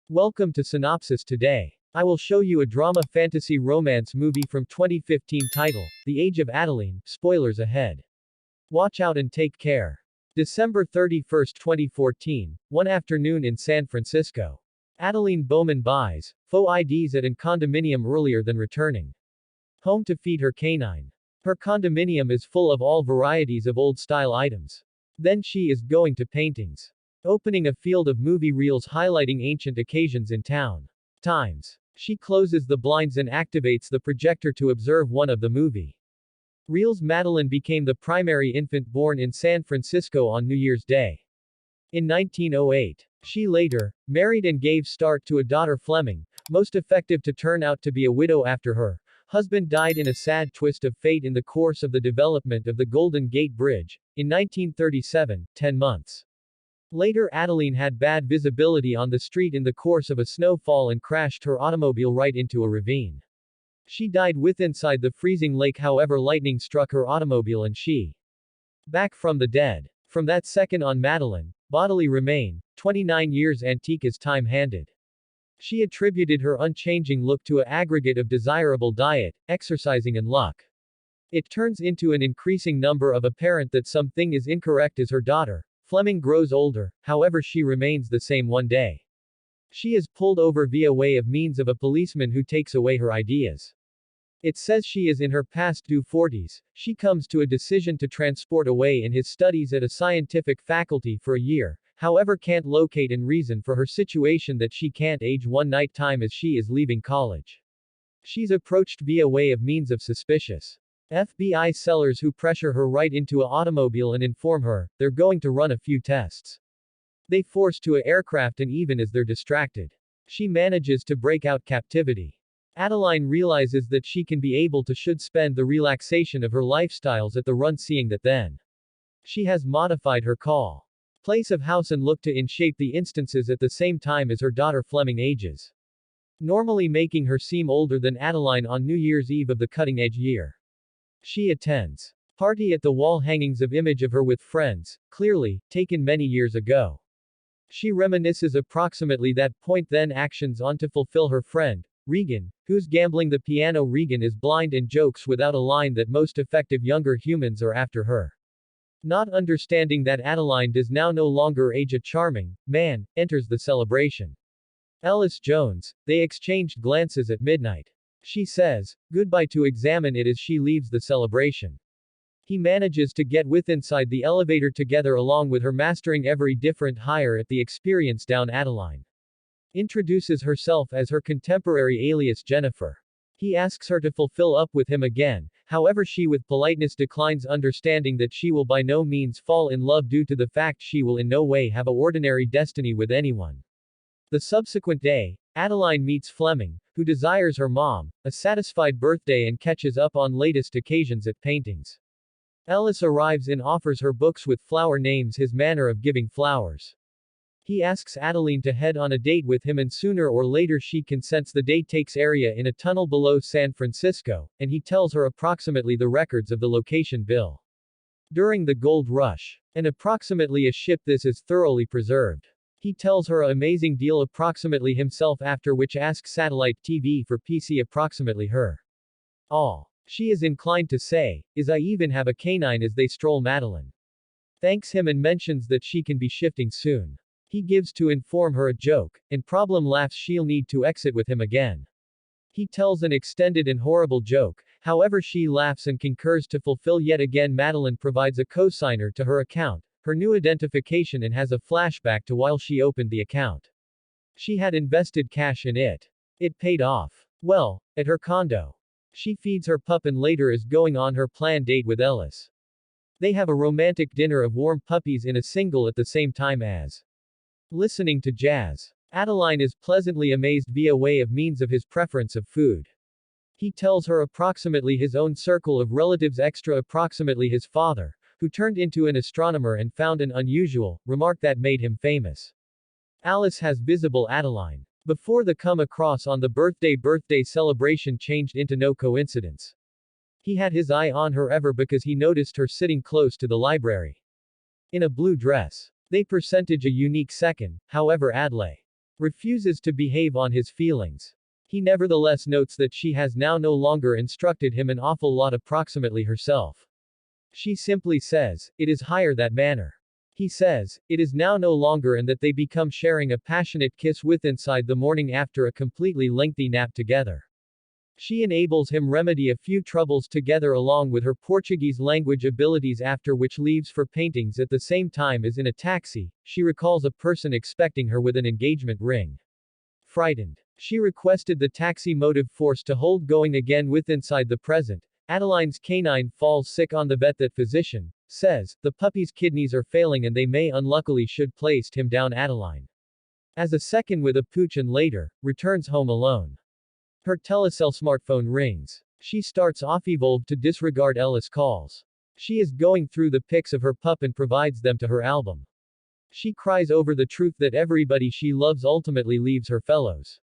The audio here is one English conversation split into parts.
Welcome to Synopsis today. I will show you a drama fantasy romance movie from 2015 title, The Age of Adeline, spoilers ahead. Watch out and take care. December 31st, 2014, one afternoon in San Francisco. Adeline Bowman buys faux IDs at an condominium earlier than returning home to feed her canine. Her condominium is full of all varieties of old-style items. Then she is going to paintings. Opening a field of movie reels highlighting ancient occasions in town. Times. She closes the blinds and activates the projector to observe one of the movie reels. Madeline became the primary infant born in San Francisco on New Year's Day in 1908. She later married and gave start to a daughter Fleming, most effective to turn out to be a widow after her husband died in a sad twist of fate in the course of the development of the Golden Gate Bridge in 1937, 10 months. Later, Adeline had bad visibility on the street in the course of a snowfall and crashed her automobile right into a ravine. She died inside the freezing lake. However, lightning struck her automobile and she back from the dead. From that second on, Madeline bodily remain 29 years antique as time handed. She attributed her unchanging look to an aggregate of desirable diet, exercising and luck. It turns into an increasing number of apparent that something is incorrect as her daughter Fleming grows older, however she remains the same. One day, she is pulled over via way of means of a policeman who takes away her ideas. It says she is in her past due 40s. She comes to a decision to transport away in his studies at a scientific faculty for a year, however can't locate and reason for her situation that she can't age one night time as she is leaving college. She's approached via way of means of suspicious FBI sellers who pressure her right into an automobile and inform her they're going to run a few tests. They force to an aircraft, and even as they're distracted, she manages to break out captivity. Adeline realizes that she can be able to should spend the relaxation of her lifestyles at the run, seeing that then she has modified her call place of house and look to in shape the instances at the same time as her daughter Fleming ages, normally making her seem older than Adeline on New Year's Eve of the cutting-edge year. She attends party at the wall hangings of image of her with friends, clearly taken many years ago. She reminisces approximately that point, then actions on to fulfill her friend Regan, who's gambling the piano. Regan is blind and jokes without a line that most effective younger humans are after her. Not understanding that Adeline does now no longer age, a charming man enters the celebration. Ellis Jones. They exchanged glances at midnight. She says goodbye to examine it as she leaves the celebration. He manages to get inside the elevator together along with her, mastering every different hire at the experience down. Adeline introduces herself as her contemporary alias Jennifer. He asks her to fulfill up with him again, however she with politeness declines, understanding that she will by no means fall in love due to the fact she will in no way have a ordinary destiny with anyone. The subsequent day, Adeline meets Fleming, who desires her mom a satisfied birthday and catches up on latest occasions at paintings. Ellis arrives and offers her books with flower names, his manner of giving flowers. He asks Adeline to head on a date with him, and sooner or later she consents. The date takes area in a tunnel below San Francisco, and he tells her approximately the records of the location bill during the gold rush, and approximately a ship this is thoroughly preserved. He tells her an amazing deal approximately himself, after which asks satellite TV for PC approximately her all. She is inclined to say, is I even have a canine as they stroll. Madeline thanks him and mentions that she can be shifting soon. He gives to inform her a joke, and problem laughs she'll need to exit with him again. He tells an extended and horrible joke, however she laughs and concurs to fulfill yet again. Madeline provides a cosigner to her account, her new identification, and has a flashback to while she opened the account. She had invested cash in it. It paid off well at her condo. She feeds her pup and later is going on her planned date with Ellis. They have a romantic dinner of warm puppies in a single at the same time as listening to jazz. Adeline is pleasantly amazed via way of means of his preference of food. He tells her approximately his own circle of relatives, extra approximately his father, who turned into an astronomer and found an unusual remark that made him famous. Alice has visible Adeline before the come across on the birthday celebration changed into no coincidence. He had his eye on her ever because he noticed her sitting close to the library in a blue dress. They percentage a unique second, however Adlai refuses to behave on his feelings. He nevertheless notes that she has now no longer instructed him an awful lot approximately herself. She simply says, "It is higher that manner." He says, "It is now no longer," and that they become sharing a passionate kiss with inside the morning after a completely lengthy nap together. She enables him remedy a few troubles together along with her Portuguese language abilities, after which leaves for paintings at the same time as in a taxi. She recalls a person expecting her with an engagement ring. Frightened, she requested the taxi motive force to hold going again with inside the present. Adeline's canine falls sick on the vet. That physician says, the puppy's kidneys are failing and they may unluckily should placed him down. Adeline, as a second with a pooch and later, returns home alone. Her telecell smartphone rings. She starts off evolved to disregard Ellis' calls. She is going through the pics of her pup and provides them to her album. She cries over the truth that everybody she loves ultimately leaves her fellows.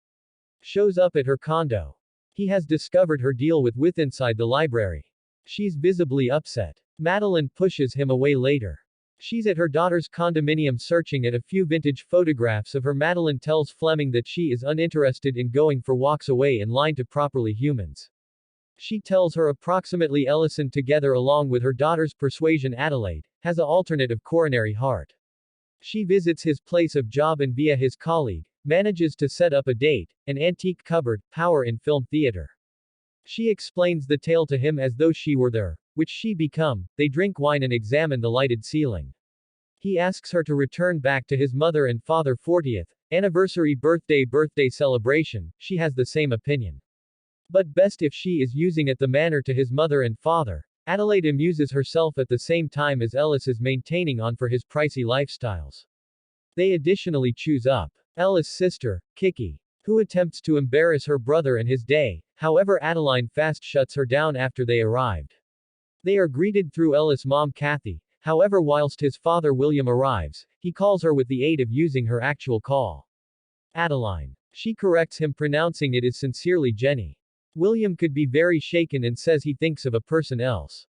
Shows up at her condo. He has discovered her deal with inside the library. She's visibly upset. Madeline pushes him away later. She's at her daughter's condominium searching at a few vintage photographs of her. Madeline tells Fleming that she is uninterested in going for walks away in line to properly humans. She tells her approximately Ellison together along with her daughter's persuasion Adelaide has a alternative coronary heart. She visits his place of job and via his colleague, manages to set up a date, an antique cupboard, power in film theater. She explains the tale to him as though she were there, which she become. They drink wine and examine the lighted ceiling. He asks her to return back to his mother and father. 40th anniversary birthday celebration. She has the same opinion. But best if she is using it the manner to his mother and father. Adelaide amuses herself at the same time as Ellis is maintaining on for his pricey lifestyles. They additionally choose up Ellis' sister, Kiki, who attempts to embarrass her brother and his day. However, Adeline fast shuts her down after they arrived. They are greeted through Ellis' mom Kathy. However, whilst his father William arrives, he calls her with the aid of using her actual call. Adeline. She corrects him, pronouncing it is sincerely Jenny. William could be very shaken and says he thinks of a person else.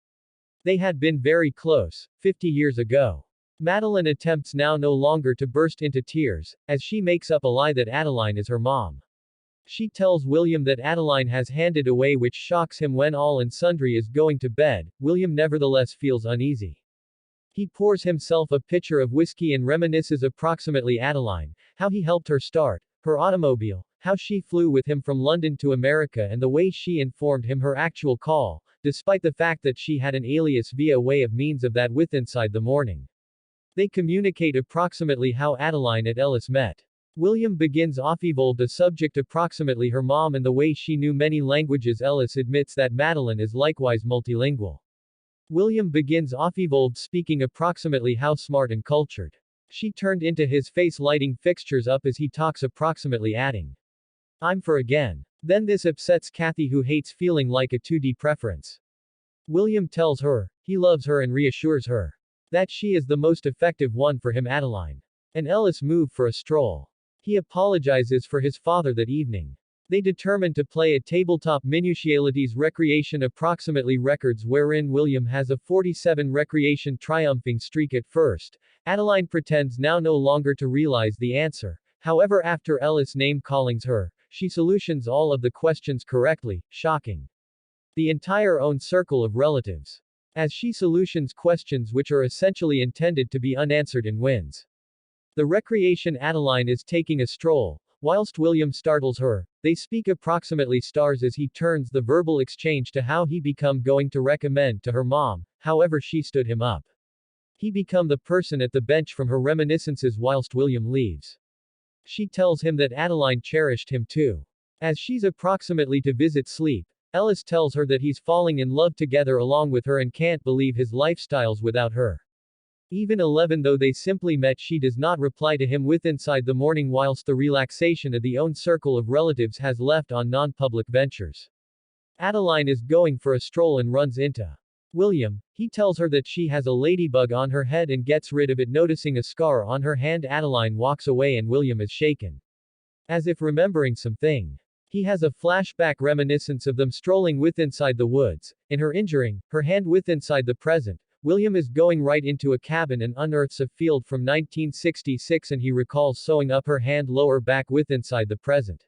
They had been very close, 50 years ago. Madeline attempts now no longer to burst into tears, as she makes up a lie that Adeline is her mom. She tells William that Adeline has handed away, which shocks him. When all and sundry is going to bed, William nevertheless feels uneasy. He pours himself a pitcher of whiskey and reminisces approximately Adeline, how he helped her start her automobile, how she flew with him from London to America, and the way she informed him her actual call, despite the fact that she had an alias via way of means of that with inside the morning. They communicate approximately how Adeline and Ellis met. William begins off evolved a subject approximately her mom and the way she knew many languages. Ellis admits that Madeline is likewise multilingual. William begins off evolved speaking approximately how smart and cultured she turned into his face, lighting fixtures up as he talks approximately adding, "I'm for again." Then this upsets Kathy, who hates feeling like a 2D preference. William tells her he loves her and reassures her that she is the most effective one for him. Adeline and Ellis move for a stroll. He apologizes for his father that evening. They determine to play a tabletop minutialities recreation approximately records, wherein William has a 47 recreation triumphing streak at first. Adeline pretends now no longer to realize the answer. However, after Ellis name callings her, she solutions all of the questions correctly, shocking the entire own circle of relatives. As she solutions questions which are essentially intended to be unanswered and wins the recreation, Adeline is taking a stroll. Whilst William startles her, they speak approximately stars as he turns the verbal exchange to how he become going to recommend to her mom. However, she stood him up. He become the person at the bench from her reminiscences whilst William leaves. She tells him that Adeline cherished him too. As she's approximately to visit sleep, Ellis tells her that he's falling in love together along with her and can't believe his lifestyles without her. Even 11 though they simply met, she does not reply to him with inside the morning whilst the relaxation of the own circle of relatives has left on non-public ventures. Adeline is going for a stroll and runs into William. He tells her that she has a ladybug on her head and gets rid of it, noticing a scar on her hand. Adeline walks away and William is shaken, as if remembering something. He has a flashback reminiscence of them strolling with inside the woods, and her injuring her hand with inside the present, William is going right into a cabin and unearths a field from 1966 and he recalls sewing up her hand lower back with inside the present.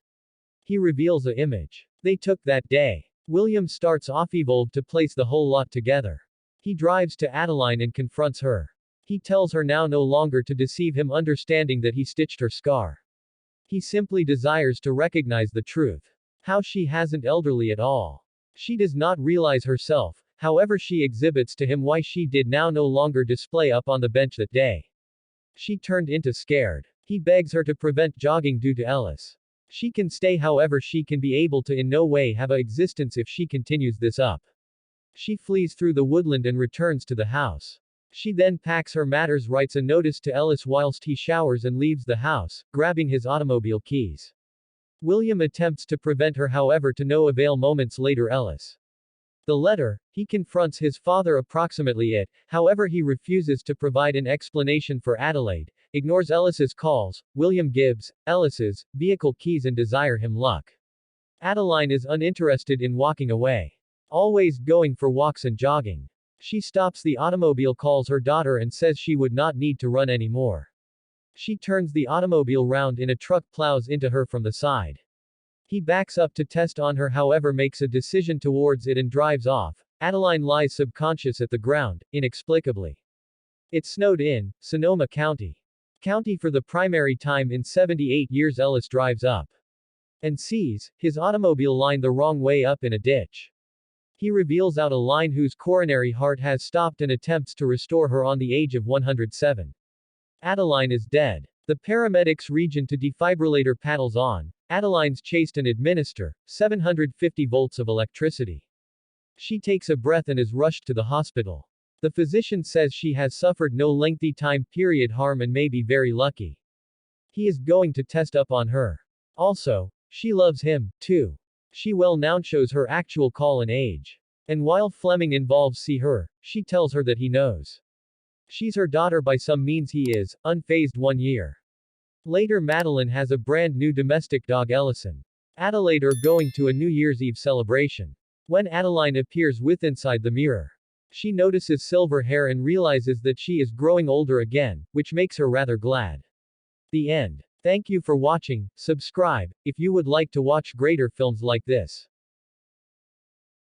He reveals a image they took that day. William starts off evolved to place the whole lot together. He drives to Adeline and confronts her. He tells her now no longer to deceive him, understanding that he stitched her scar. He simply desires to recognize the truth. How she hasn't elderly at all. She does not realize herself, however she exhibits to him why she did now no longer display up on the bench that day. She turned into scared. He begs her to prevent jogging due to Ellis. She can stay, however she can be able to in no way have a existence if she continues this up. She flees through the woodland and returns to the house. She then packs her matters, writes a notice to Ellis whilst he showers and leaves the house, grabbing his automobile keys. William attempts to prevent her, however to no avail. Moments later, Ellis. The letter, he confronts his father approximately it, however he refuses to provide an explanation for Adelaide, ignores Ellis's calls. William gives Ellis's vehicle keys and desire him luck. Adeline is uninterested in walking away. Always going for walks and jogging. She stops the automobile, calls her daughter and says she would not need to run anymore. She turns the automobile round in a truck, plows into her from the side. He backs up to test on her, however makes a decision towards it and drives off. Adeline lies subconscious at the ground, inexplicably. It snowed in Sonoma County for the primary time in 78 years. Ellis drives up and sees his automobile lined the wrong way up in a ditch. He reveals out a line whose coronary heart has stopped and attempts to restore her on the age of 107. Adeline is dead. The paramedics region to defibrillator paddles on. Adeline's chased and administer 750 volts of electricity. She takes a breath and is rushed to the hospital. The physician says she has suffered no lengthy time period harm and may be very lucky. He is going to test up on her. Also, she loves him, too. She well now shows her actual call and age. And while Fleming involves see her, she tells her that he knows. She's her daughter by some means. He is, unfazed. 1 year later, Madeline has a brand new domestic dog, Ellison. Adelaide are going to a New Year's Eve celebration. When Adeline appears with inside the mirror, she notices silver hair and realizes that she is growing older again, which makes her rather glad. The end. Thank you for watching. Subscribe if you would like to watch greater films like this.